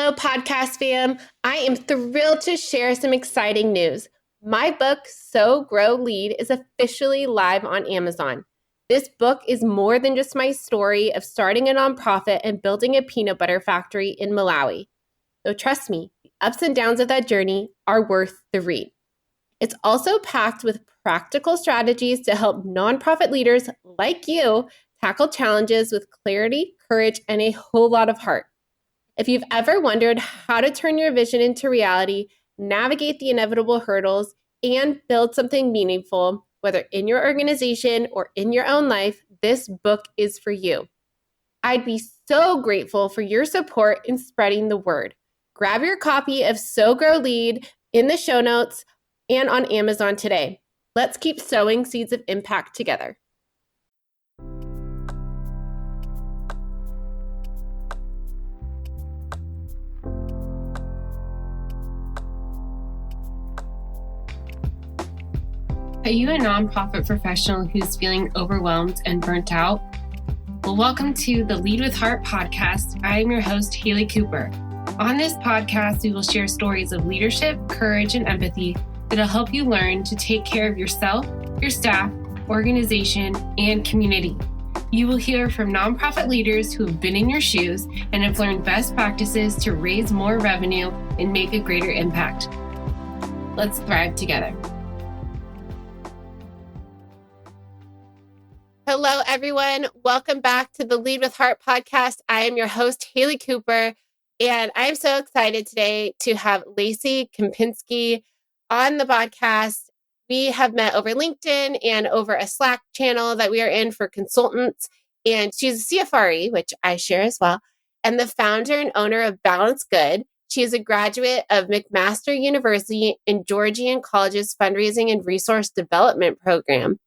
Hello, podcast fam. I am thrilled to share some exciting news. My book, So Grow Lead, is officially live on Amazon. This book is more than just my story of starting a nonprofit and building a peanut butter factory in Malawi. So trust me, the ups and downs of that journey are worth the read. It's also packed with practical strategies to help nonprofit leaders like you tackle challenges with clarity, courage, and a whole lot of heart. If you've ever wondered how to turn your vision into reality, navigate the inevitable hurdles, and build something meaningful, whether in your organization or in your own life, this book is for you. I'd be so grateful for your support in spreading the word. Grab your copy of So Grow Lead in the show notes and on Amazon today. Let's keep sowing seeds of impact together. Are you a nonprofit professional who's feeling overwhelmed and burnt out? Well, welcome to the Lead with Heart podcast. I am your host, Haley Cooper. On this podcast, we will share stories of leadership, courage, and empathy that'll help you learn to take care of yourself, your staff, organization, and community. You will hear from nonprofit leaders who have been in your shoes and have learned best practices to raise more revenue and make a greater impact. Let's thrive together. Hello, everyone. Welcome back to the Lead with Heart podcast. I am your host, Haley Cooper, and I am so excited today to have Lacey Kempinski on the podcast. We have met over LinkedIn and over a Slack channel that we are in for consultants, and she's a CFRE, which I share as well, and the founder and owner of Balance Good. She is a graduate of McMaster University and Georgian College's Fundraising and Resource Development program.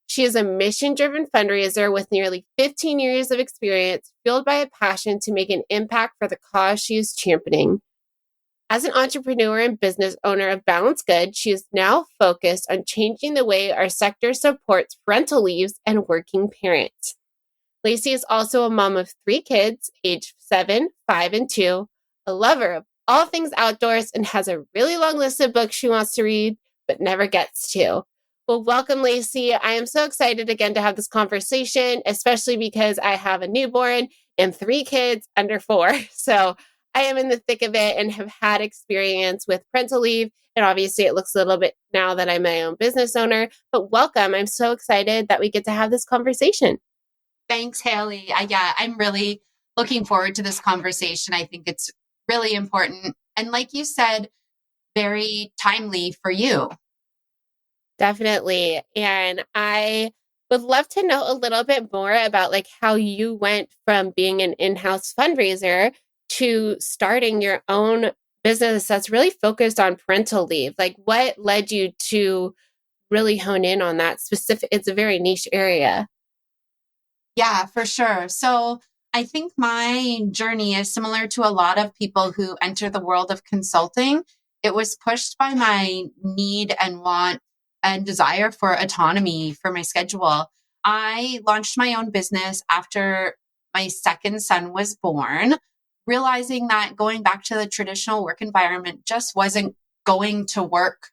She is a mission-driven fundraiser with nearly 15 years of experience, fueled by a passion to make an impact for the cause she is championing. As an entrepreneur and business owner of Balance Good, she is now focused on changing the way our sector supports parental leaves and working parents. Lacey is also a mom of 3 kids, aged 7, 5, and 2, a lover of all things outdoors, and has a really long list of books she wants to read, but never gets to. Well, welcome, Lacey. I am so excited again to have this conversation, especially because I have a newborn and 3 kids under 4. So I am in the thick of it and have had experience with parental leave. And obviously it looks a little bit now that I'm my own business owner, but welcome. I'm so excited that we get to have this conversation. Thanks, Haley. I'm really looking forward to this conversation. I think it's really important. And like you said, very timely for you. Definitely. And I would love to know a little bit more about how you went from being an in-house fundraiser to starting your own business that's really focused on parental leave. What led you to really hone in on that specific? It's a very niche area. Yeah, for sure. So I think my journey is similar to a lot of people who enter the world of consulting. It was pushed by my need and want and desire for autonomy for my schedule. I launched my own business after my second son was born, realizing that going back to the traditional work environment just wasn't going to work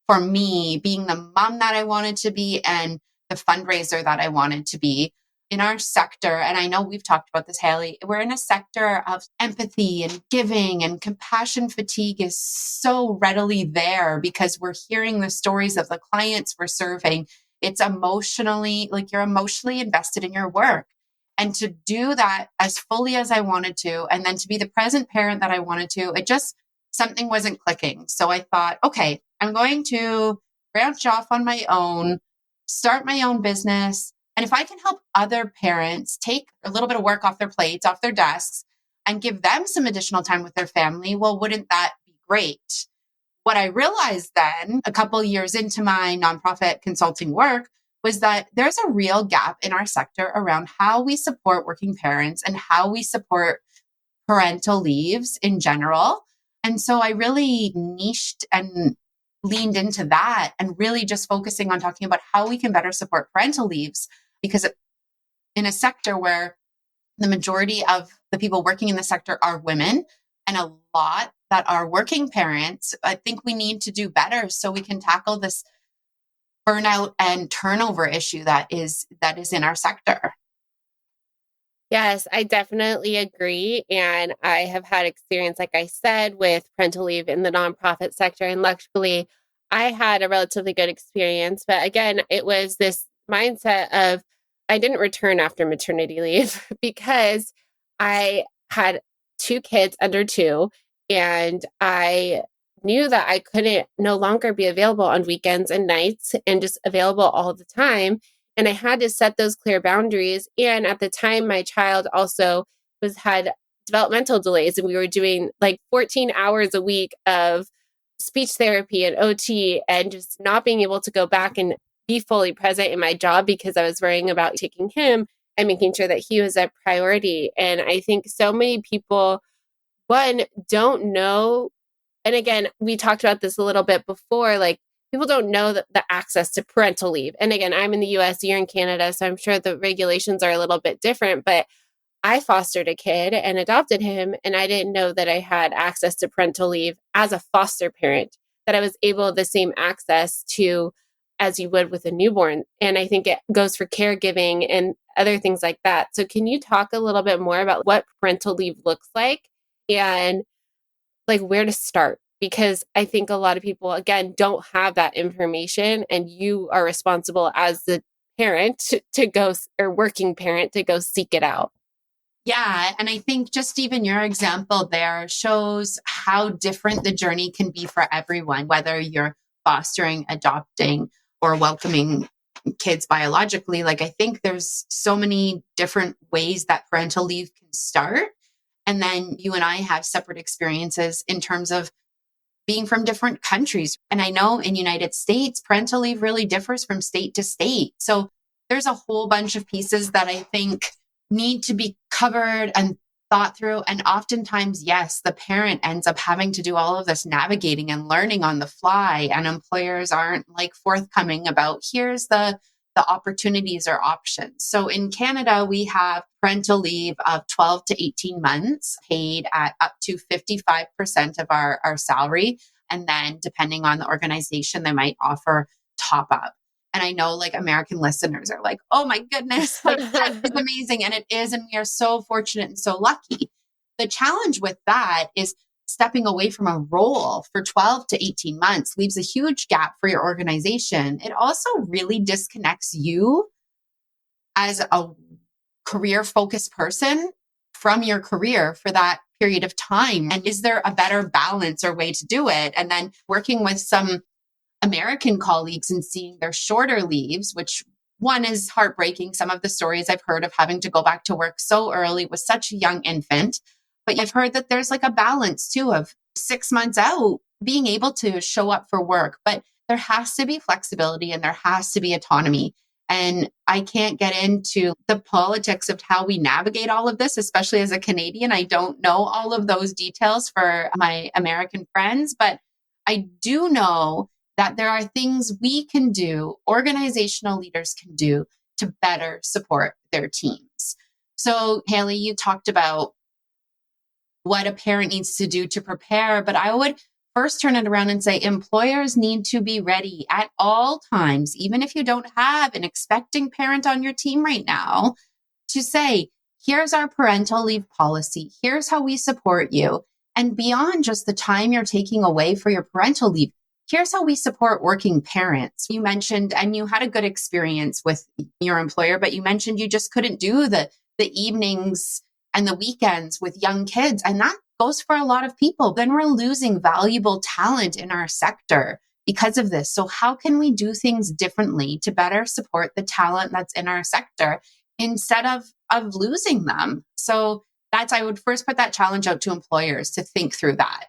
for me, being the mom that I wanted to be and the fundraiser that I wanted to be. In our sector, and I know we've talked about this, Haley, we're in a sector of empathy and giving, and compassion fatigue is so readily there because we're hearing the stories of the clients we're serving. It's emotionally, you're emotionally invested in your work. And to do that as fully as I wanted to, and then to be the present parent that I wanted to, something wasn't clicking. So I thought, okay, I'm going to branch off on my own, start my own business. And if I can help other parents take a little bit of work off their plates, off their desks, and give them some additional time with their family, well, wouldn't that be great? What I realized then, a couple years into my nonprofit consulting work, was that there's a real gap in our sector around how we support working parents and how we support parental leaves in general. And so I really niched and leaned into that and really just focusing on talking about how we can better support parental leaves. Because in a sector where the majority of the people working in the sector are women, and a lot that are working parents. I think we need to do better so we can tackle this burnout and turnover issue that is in our sector. Yes, I definitely agree. And I have had experience, like I said, with parental leave in the nonprofit sector. And luckily, I had a relatively good experience. But again, it was this mindset of I didn't return after maternity leave because I had two kids under two, and I knew that I couldn't no longer be available on weekends and nights and just available all the time. And I had to set those clear boundaries. And at the time, my child also had developmental delays, and we were doing like 14 hours a week of speech therapy and OT, and just not being able to go back and be fully present in my job because I was worrying about taking him and making sure that he was a priority. And I think so many people, one, don't know. And again, we talked about this a little bit before, like people don't know the access to parental leave. And again, I'm in the US, you're in Canada, so I'm sure the regulations are a little bit different, but I fostered a kid and adopted him, and I didn't know that I had access to parental leave as a foster parent, that I was able the same access to as you would with a newborn. And I think it goes for caregiving and other things like that. So can you talk a little bit more about what parental leave looks like and like where to start? Because I think a lot of people, again, don't have that information, and you are responsible as the parent to go, or working parent, to go seek it out. Yeah. And I think just even your example there shows how different the journey can be for everyone, whether you're fostering, adopting, or welcoming kids biologically. Like, I think there's so many different ways that parental leave can start. And then you and I have separate experiences in terms of being from different countries. And I know in United States, parental leave really differs from state to state. So there's a whole bunch of pieces that I think need to be covered and thought through. And oftentimes, yes, the parent ends up having to do all of this navigating and learning on the fly. And employers aren't like forthcoming about here's the opportunities or options. So in Canada, we have parental leave of 12 to 18 months paid at up to 55% of our salary. And then depending on the organization, they might offer top up. And I know like American listeners are like, oh my goodness, like that is amazing. And it is. And we are so fortunate and so lucky. The challenge with that is stepping away from a role for 12 to 18 months leaves a huge gap for your organization. It also really disconnects you as a career focused person from your career for that period of time. And is there a better balance or way to do it? And then working with some American colleagues and seeing their shorter leaves, which one is heartbreaking. Some of the stories I've heard of having to go back to work so early with such a young infant. But I've heard that there's like a balance too of 6 months out being able to show up for work. But there has to be flexibility and there has to be autonomy. And I can't get into the politics of how we navigate all of this, especially as a Canadian. I don't know all of those details for my American friends, but I do know that there are things we can do, organizational leaders can do to better support their teams. So, Haley, you talked about what a parent needs to do to prepare, but I would first turn it around and say employers need to be ready at all times, even if you don't have an expecting parent on your team right now, to say, here's our parental leave policy. Here's how we support you. And beyond just the time you're taking away for your parental leave, here's how we support working parents. You mentioned, and you had a good experience with your employer, but you mentioned you just couldn't do the evenings and the weekends with young kids. And that goes for a lot of people. Then we're losing valuable talent in our sector because of this. So how can we do things differently to better support the talent that's in our sector instead of losing them? So I would first put that challenge out to employers to think through that.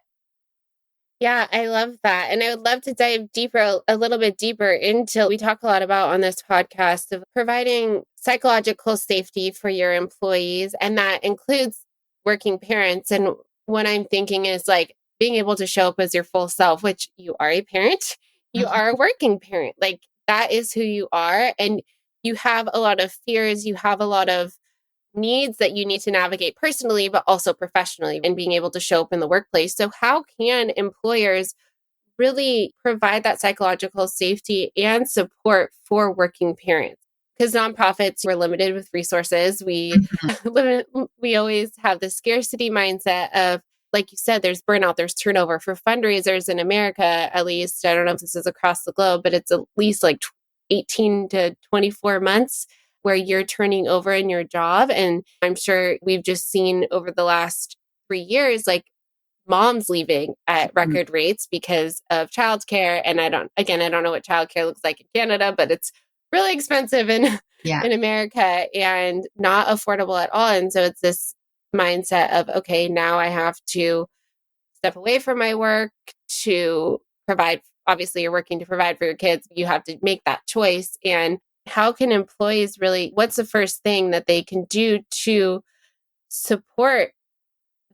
Yeah, I love that. And I would love to dive deeper, a little bit deeper into, we talk a lot about on this podcast of providing psychological safety for your employees. And that includes working parents. And what I'm thinking is like being able to show up as your full self, which you are a parent, you are a working parent. Like that is who you are. And you have a lot of fears. You have a lot of needs that you need to navigate personally, but also professionally and being able to show up in the workplace. So how can employers really provide that psychological safety and support for working parents? Because nonprofits, we're limited with resources. We we always have the scarcity mindset of, like you said, there's burnout, there's turnover for fundraisers in America, at least. I don't know if this is across the globe, but it's at least like 18 to 24 months where you're turning over in your job. And I'm sure we've just seen over the last 3 years, like moms leaving at record rates because of childcare. And I don't know what childcare looks like in Canada, but it's really expensive in America and not affordable at all. And so it's this mindset of, okay, now I have to step away from my work to provide. Obviously, you're working to provide for your kids. You have to make that choice. And how can employees really, what's the first thing that they can do to support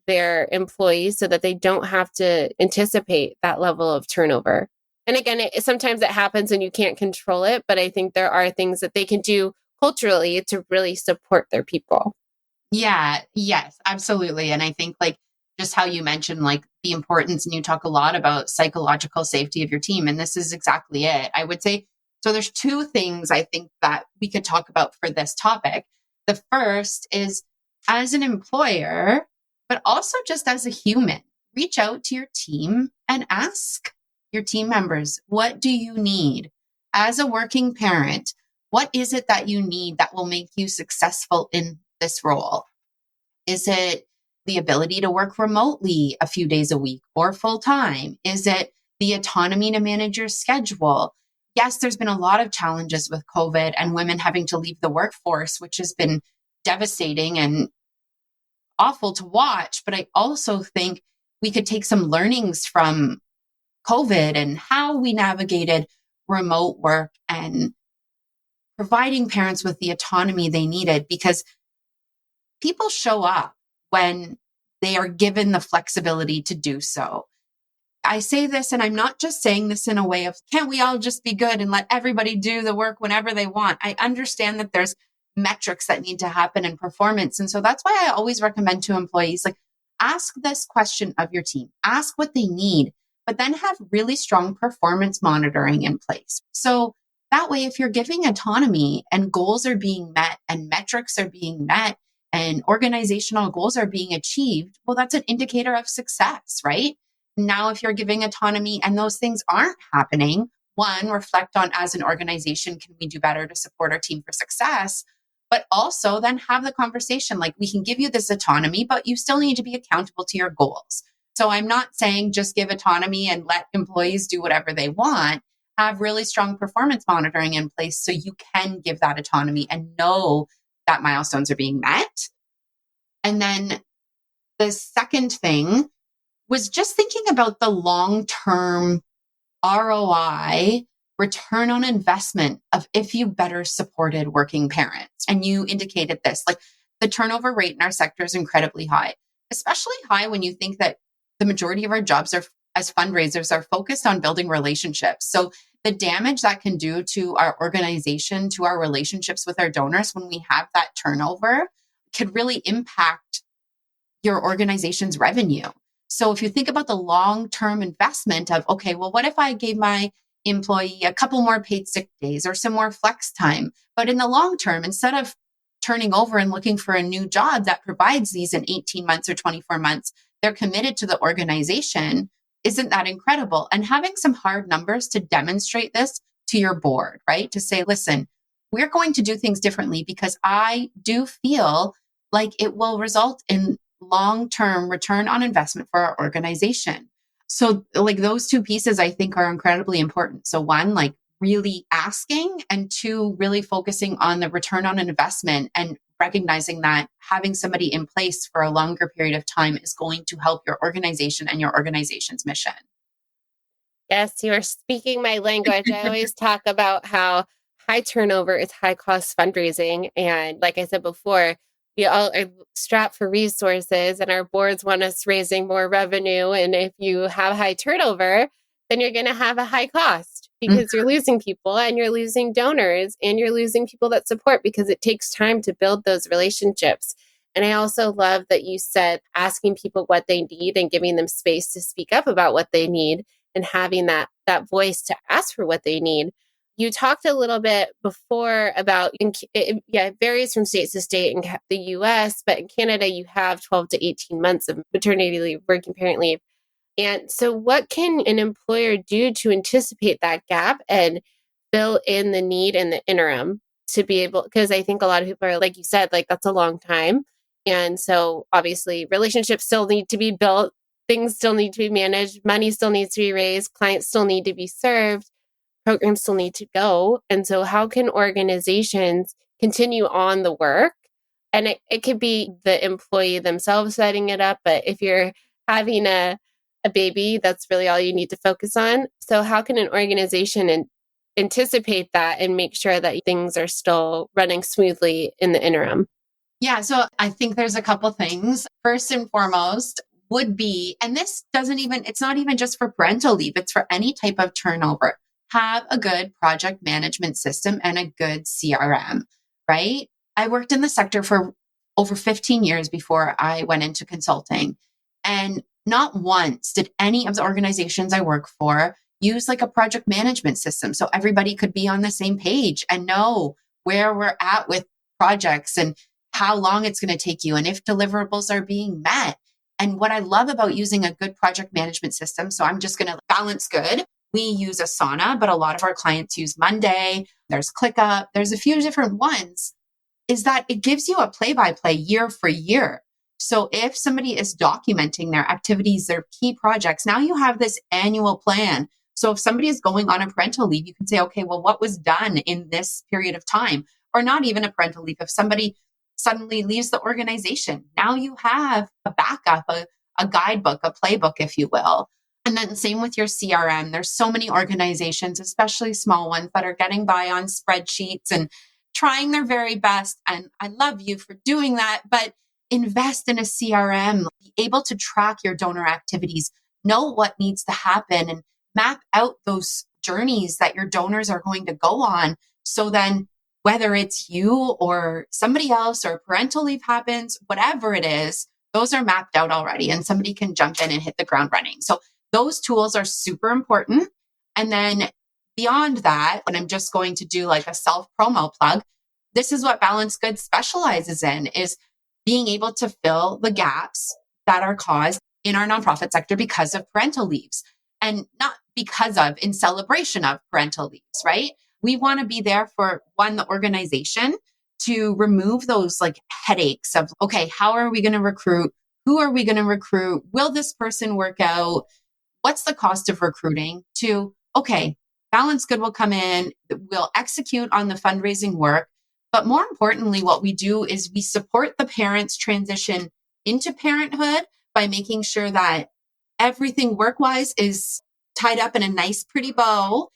their employees so that they don't have to anticipate that level of turnover? And again, sometimes it happens and you can't control it, but I think there are things that they can do culturally to really support their people. Yeah, yes, absolutely. And I think like just how you mentioned like the importance, and you talk a lot about psychological safety of your team. And this is exactly it. I would say, so there's two things I think that we could talk about for this topic. The first is, as an employer, but also just as a human, reach out to your team and ask your team members, what do you need? As a working parent, what is it that you need that will make you successful in this role? Is it the ability to work remotely a few days a week or full time? Is it the autonomy to manage your schedule? Yes, there's been a lot of challenges with COVID and women having to leave the workforce, which has been devastating and awful to watch. But I also think we could take some learnings from COVID and how we navigated remote work and providing parents with the autonomy they needed, because people show up when they are given the flexibility to do so. I say this, and I'm not just saying this in a way of, can't we all just be good and let everybody do the work whenever they want? I understand that there's metrics that need to happen in performance. And so that's why I always recommend to employees, like, ask this question of your team, ask what they need, but then have really strong performance monitoring in place. So that way, if you're giving autonomy and goals are being met and metrics are being met and organizational goals are being achieved, well, that's an indicator of success, right? Now, if you're giving autonomy and those things aren't happening, one, reflect on, as an organization, can we do better to support our team for success? But also then have the conversation, like, we can give you this autonomy, but you still need to be accountable to your goals. So I'm not saying just give autonomy and let employees do whatever they want. Have really strong performance monitoring in place so you can give that autonomy and know that milestones are being met. And then the second thing was just thinking about the long-term ROI, return on investment, of if you better supported working parents. And you indicated this, like, the turnover rate in our sector is incredibly high, especially high when you think that the majority of our jobs are, as fundraisers, are focused on building relationships. So the damage that can do to our organization, to our relationships with our donors when we have that turnover, could really impact your organization's revenue. So if you think about the long-term investment of, okay, well, what if I gave my employee a couple more paid sick days or some more flex time? But in the long term, instead of turning over and looking for a new job that provides these in 18 months or 24 months, they're committed to the organization. Isn't that incredible? And having some hard numbers to demonstrate this to your board, right? To say, listen, we're going to do things differently because I do feel like it will result in long-term return on investment for our organization. So like those two pieces I think are incredibly important. So one, like really asking, and two, really focusing on the return on investment and recognizing that having somebody in place for a longer period of time is going to help your organization and your organization's mission. Yes, you are speaking my language. I always talk about how high turnover is high cost fundraising. And like I said before, we all are strapped for resources and our boards want us raising more revenue. And if you have high turnover, then you're going to have a high cost. because you're losing people and you're losing donors and you're losing people that support because it takes time to build those relationships. And I also love that you said asking people what they need and giving them space to speak up about what they need and having that voice to ask for what they need. You talked a little bit before about, it varies from state to state in the US, but in Canada, you have 12 to 18 months of maternity leave, working parent leave. And so what can an employer do to anticipate that gap and fill in the need in the interim to be able, because I think a lot of people are, like you said, like that's a long time. And so obviously relationships still need to be built, things still need to be managed, money still needs to be raised, clients still need to be served, programs still need to go. And so how can organizations continue on the work? And it could be the employee themselves setting it up, but if you're having a baby, that's really all you need to focus on. So how can an organization anticipate that and make sure that things are still running smoothly in the interim? Yeah, so I think there's a couple things. First and foremost would be, and it's not even just for parental leave, it's for any type of turnover. Have a good project management system and a good CRM, right? I worked in the sector for over 15 years before I went into consulting. And not once did any of the organizations I work for use like a project management system so everybody could be on the same page and know where we're at with projects and how long it's going to take you and if deliverables are being met. And what I love about using a good project management system, so I'm just going to balance good. We use Asana, but a lot of our clients use Monday. There's ClickUp. There's a few different ones, is that it gives you a play-by-play year for year. So if somebody is documenting their activities, their key projects, now you have this annual plan. So if somebody is going on a parental leave, you can say, okay, well, what was done in this period of time? Or not even a parental leave. If somebody suddenly leaves the organization, now you have a backup, a guidebook, a playbook, if you will. And then same with your CRM. There's so many organizations, especially small ones, that are getting by on spreadsheets and trying their very best. And I love you for doing that, but invest in a CRM, be able to track your donor activities, know what needs to happen, and map out those journeys that your donors are going to go on. So then whether it's you or somebody else or parental leave happens, whatever it is, those are mapped out already and somebody can jump in and hit the ground running. So those tools are super important. And then beyond that, when I'm just going to do like a self promo plug, this is what Balanced Good specializes in, is being able to fill the gaps that are caused in our nonprofit sector because of parental leaves, and not because of, in celebration of parental leaves, right? We want to be there for the organization to remove those like headaches of, okay, how are we going to recruit? Who are we going to recruit? Will this person work out? What's the cost of recruiting? To, okay, Balanced Good will come in, we'll execute on the fundraising work. But more importantly, what we do is we support the parents' transition into parenthood by making sure that everything work-wise is tied up in a nice, pretty bow.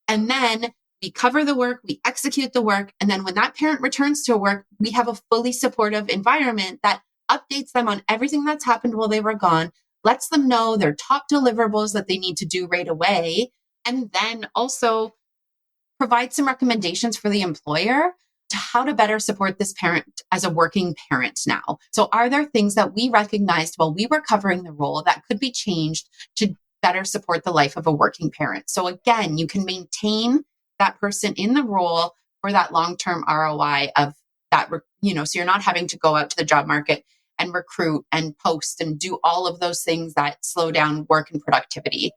And then we cover the work, we execute the work. And then when that parent returns to work, we have a fully supportive environment that updates them on everything that's happened while they were gone, lets them know their top deliverables that they need to do right away, and then also provide some recommendations for the employer to how to better support this parent as a working parent now. So are there things that we recognized while we were covering the role that could be changed to better support the life of a working parent? So again, you can maintain that person in the role for that long-term ROI of that, so you're not having to go out to the job market and recruit and post and do all of those things that slow down work and productivity.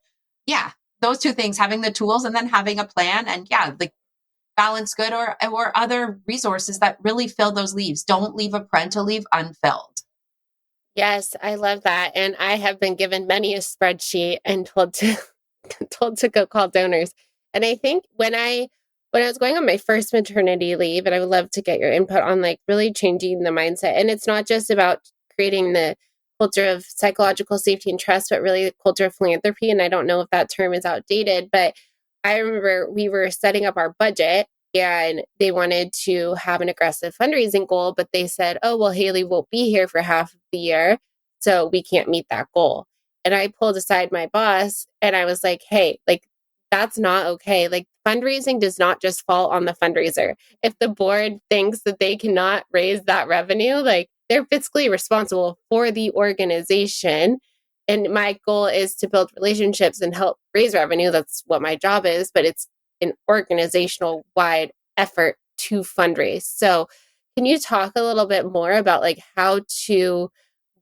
Yeah, those two things, having the tools and then having a plan, and like Balanced Good or other resources that really fill those leaves. Don't leave a parental leave unfilled. Yes, I love that. And I have been given many a spreadsheet and told to go call donors. And I think when I was going on my first maternity leave, and I would love to get your input on like really changing the mindset. And it's not just about creating the culture of psychological safety and trust, but really the culture of philanthropy. And I don't know if that term is outdated, but I remember we were setting up our budget and they wanted to have an aggressive fundraising goal, but they said, oh, well, Haley won't be here for half of the year, so we can't meet that goal. And I pulled aside my boss and I was like, hey, like that's not okay. Like fundraising does not just fall on the fundraiser. If the board thinks that they cannot raise that revenue, like they're fiscally responsible for the organization. And my goal is to build relationships and help raise revenue. That's what my job is, but it's an organizational wide effort to fundraise. So can you talk a little bit more about like how to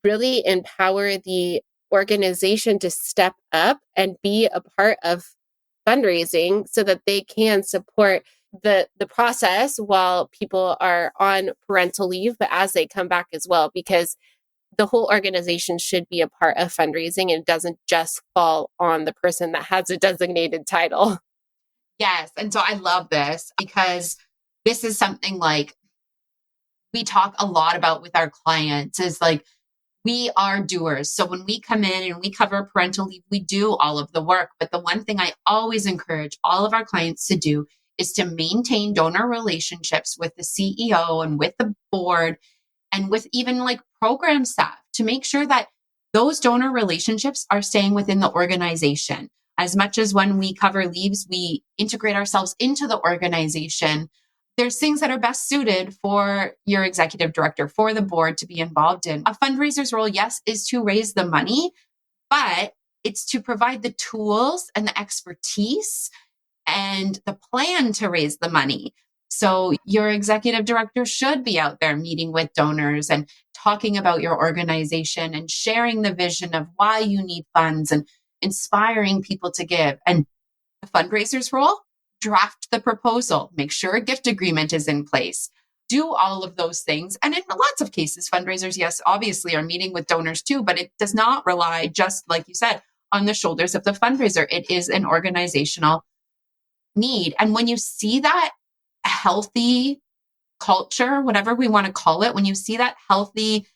really empower the organization to step up and be a part of fundraising so that they can support the process while people are on parental leave, but as they come back as well, because the whole organization should be a part of fundraising and it doesn't just fall on the person that has a designated title. Yes. And so I love this because this is something like we talk a lot about with our clients is like, we are doers. So when we come in and we cover parental leave, we do all of the work. But the one thing I always encourage all of our clients to do is to maintain donor relationships with the CEO and with the board and with even like program staff to make sure that those donor relationships are staying within the organization. As much as when we cover leaves, we integrate ourselves into the organization. There's things that are best suited for your executive director, for the board to be involved in. A fundraiser's role, yes, is to raise the money, but it's to provide the tools and the expertise and the plan to raise the money. So your executive director should be out there meeting with donors and talking about your organization and sharing the vision of why you need funds and inspiring people to give. And the fundraiser's role, draft the proposal, make sure a gift agreement is in place, do all of those things. And in lots of cases, fundraisers, yes, obviously are meeting with donors too, but it does not rely just like you said on the shoulders of the fundraiser. It is an organizational need. And when you see that healthy culture, whatever we want to call it, when you see that healthy,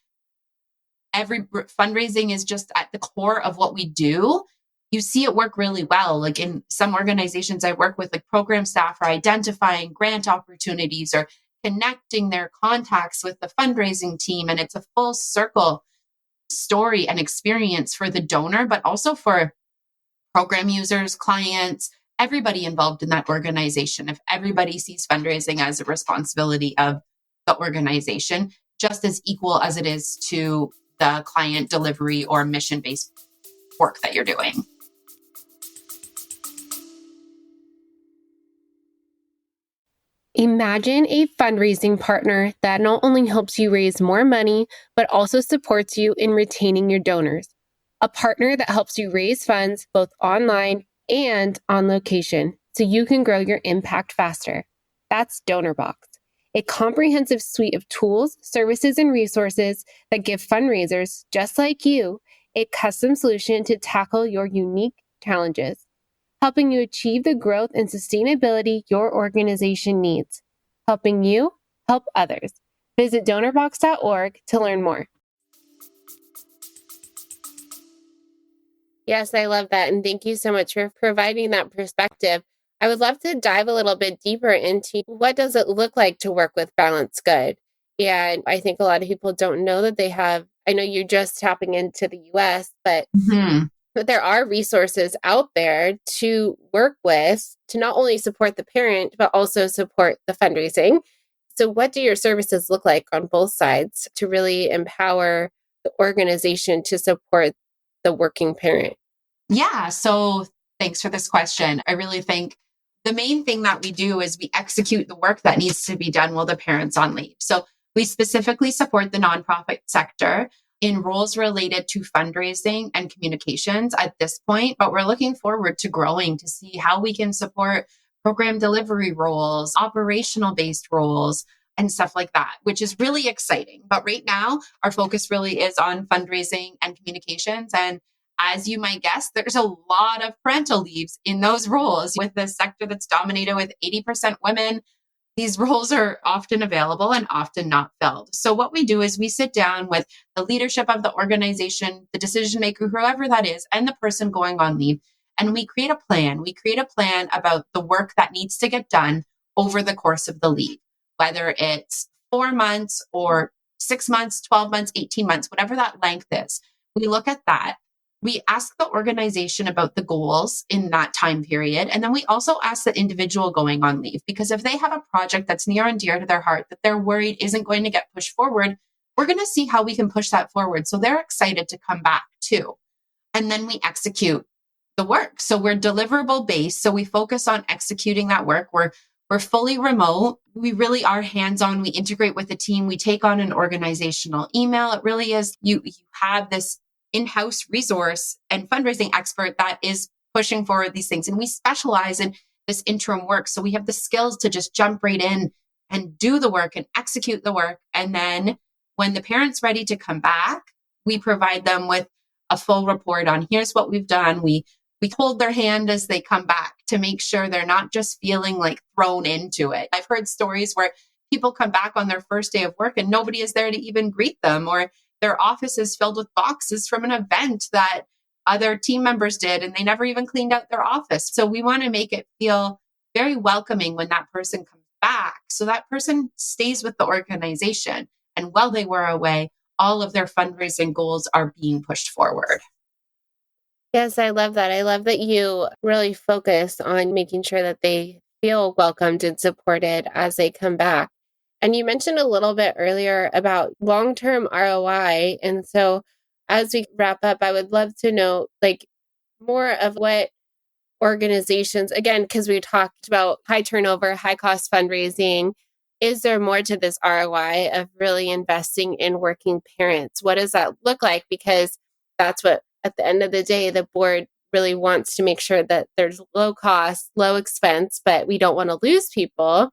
every fundraising is just at the core of what we do, you see it work really well. Like in some organizations I work with, like program staff are identifying grant opportunities or connecting their contacts with the fundraising team. And it's a full circle story and experience for the donor, but also for program users, clients, everybody involved in that organization. If everybody sees fundraising as a responsibility of the organization, just as equal as it is to the client delivery or mission-based work that you're doing. Imagine a fundraising partner that not only helps you raise more money, but also supports you in retaining your donors. A partner that helps you raise funds both online and on location so you can grow your impact faster. That's DonorBox, a comprehensive suite of tools, services, and resources that give fundraisers just like you a custom solution to tackle your unique challenges, helping you achieve the growth and sustainability your organization needs, helping you help others. Visit donorbox.org to learn more. Yes, I love that. And thank you so much for providing that perspective. I would love to dive a little bit deeper into what does it look like to work with Balanced Good? And I think a lot of people don't know that they have, I know you're just tapping into the US, but there are resources out there to work with to not only support the parent, but also support the fundraising. So what do your services look like on both sides to really empower the organization to support the working parent? Yeah. So thanks for this question. I really think the main thing that we do is we execute the work that needs to be done while the parent's on leave. So we specifically support the nonprofit sector in roles related to fundraising and communications at this point, but we're looking forward to growing to see how we can support program delivery roles, operational based roles, and stuff like that, which is really exciting. But right now, our focus really is on fundraising and communications. And as you might guess, there's a lot of parental leaves in those roles with the sector that's dominated with 80% women. These roles are often available and often not filled. So what we do is we sit down with the leadership of the organization, the decision maker, whoever that is, and the person going on leave. And we create a plan. We create a plan about the work that needs to get done over the course of the leave, whether it's 4 months or 6 months, 12 months, 18 months, whatever that length is. We look at that. We ask the organization about the goals in that time period. And then we also ask the individual going on leave, because if they have a project that's near and dear to their heart that they're worried isn't going to get pushed forward, we're going to see how we can push that forward. So they're excited to come back too. And then we execute the work. So we're deliverable based. So we focus on executing that work. We're fully remote. We really are hands-on. We integrate with the team. We take on an organizational email. It really is, you have this in-house resource and fundraising expert that is pushing forward these things. And we specialize in this interim work. So we have the skills to just jump right in and do the work and execute the work. And then when the parent's ready to come back, we provide them with a full report on here's what we've done. We hold their hand as they come back to make sure they're not just feeling like thrown into it. I've heard stories where people come back on their first day of work and nobody is there to even greet them, or their office is filled with boxes from an event that other team members did and they never even cleaned out their office. So we want to make it feel very welcoming when that person comes back, so that person stays with the organization. And while they were away, all of their fundraising goals are being pushed forward. Yes, I love that. I love that you really focus on making sure that they feel welcomed and supported as they come back. And you mentioned a little bit earlier about long-term ROI. And so as we wrap up, I would love to know more of what organizations, again, because we talked about high turnover, high cost fundraising. Is there more to this ROI of really investing in working parents? What does that look like? Because that's what, at the end of the day, the board really wants to make sure that there's low cost, low expense, but we don't want to lose people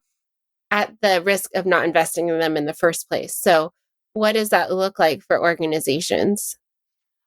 at the risk of not investing in them in the first place. So what does that look like for organizations?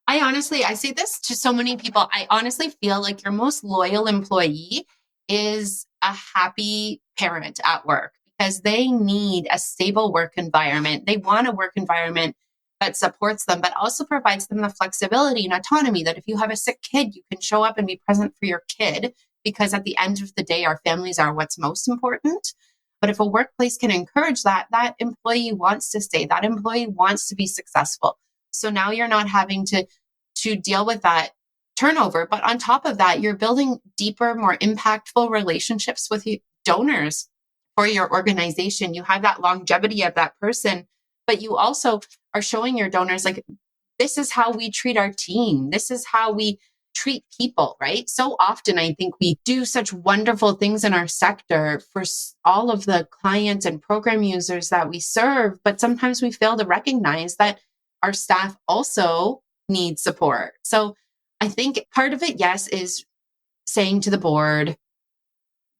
I say this to so many people. I honestly feel like your most loyal employee is a happy parent at work, because they need a stable work environment. They want a work environment that supports them, but also provides them the flexibility and autonomy that if you have a sick kid, you can show up and be present for your kid, because at the end of the day, our families are what's most important. But if a workplace can encourage that, that employee wants to stay, that employee wants to be successful. So now you're not having to deal with that turnover. But on top of that, you're building deeper, more impactful relationships with donors for your organization. You have that longevity of that person, but you also are showing your donors, like, this is how we treat our team. This is how we treat people, right? So often I think we do such wonderful things in our sector for all of the clients and program users that we serve, but sometimes we fail to recognize that our staff also need support. So I think part of it, yes, is saying to the board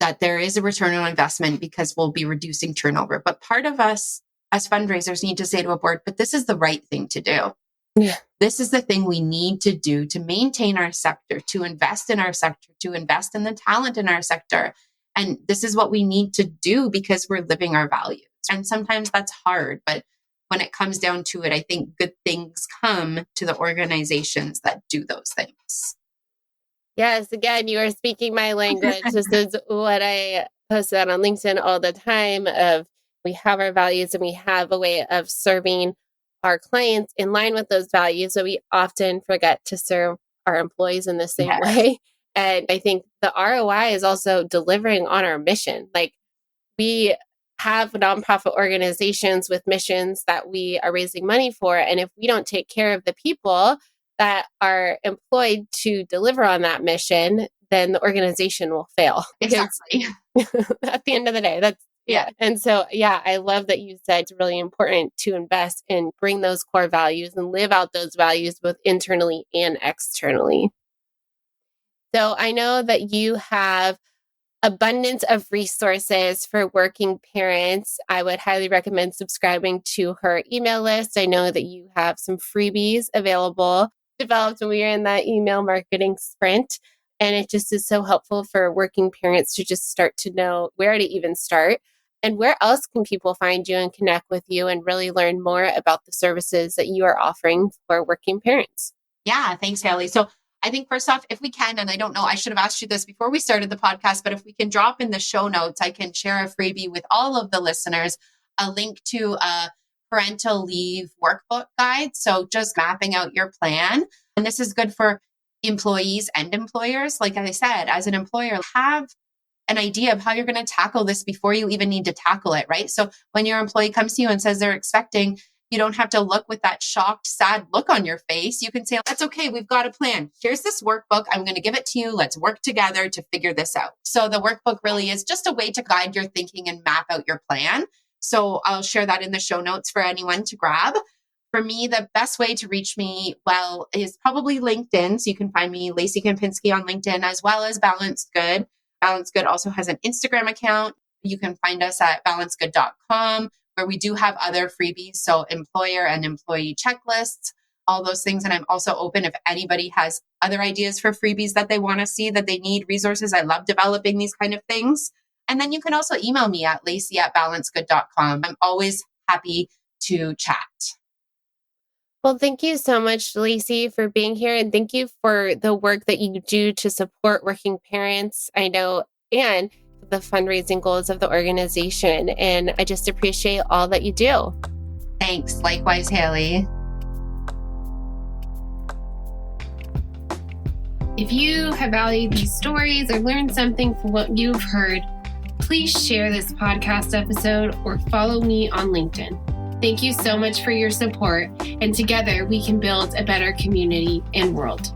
that there is a return on investment because we'll be reducing turnover. But part of us as fundraisers need to say to a board, but this is the right thing to do. Yeah. This is the thing we need to do to maintain our sector, to invest in our sector, to invest in the talent in our sector. And this is what we need to do because we're living our values. And sometimes that's hard, but when it comes down to it, I think good things come to the organizations that do those things. Yes, again, you are speaking my language. This is what I post on LinkedIn all the time of we have our values and we have a way of serving our clients in line with those values. So we often forget to serve our employees in the same way. And I think the ROI is also delivering on our mission. Like, we have nonprofit organizations with missions that we are raising money for. And if we don't take care of the people that are employed to deliver on that mission, then the organization will fail. Exactly. At the end of the day, that's, yeah. And so, yeah, I love that you said it's really important to invest and bring those core values and live out those values both internally and externally. So I know that you have abundance of resources for working parents. I would highly recommend subscribing to her email list. I know that you have some freebies available developed when we were in that email marketing sprint. And it just is so helpful for working parents to just start to know where to even start. And where else can people find you and connect with you and really learn more about the services that you are offering for working parents? Yeah, thanks, Haley. So I think first off, if we can, and I don't know, I should have asked you this before we started the podcast, but if we can drop in the show notes, I can share a freebie with all of the listeners, a link to a parental leave workbook guide. So just mapping out your plan. And this is good for employees and employers. Like I said, as an employer, have an idea of how you're going to tackle this before you even need to tackle it, right? So when your employee comes to you and says they're expecting, you don't have to look with that shocked, sad look on your face. You can say, that's okay. We've got a plan. Here's this workbook. I'm going to give it to you. Let's work together to figure this out. So the workbook really is just a way to guide your thinking and map out your plan. So I'll share that in the show notes for anyone to grab. For me, the best way to reach me, is probably LinkedIn. So you can find me, Lacey Kempinski, on LinkedIn, as well as Balanced Good. Balanced Good also has an Instagram account. You can find us at balancedgood.com, where we do have other freebies. So employer and employee checklists, all those things. And I'm also open if anybody has other ideas for freebies that they want to see, that they need resources. I love developing these kind of things. And then you can also email me at lacey@balancedgood.com. I'm always happy to chat. Well, thank you so much, Lacey, for being here. And thank you for the work that you do to support working parents, I know, and the fundraising goals of the organization. And I just appreciate all that you do. Thanks. Likewise, Haley. If you have valued these stories or learned something from what you've heard, please share this podcast episode or follow me on LinkedIn. Thank you so much for your support, and together we can build a better community and world.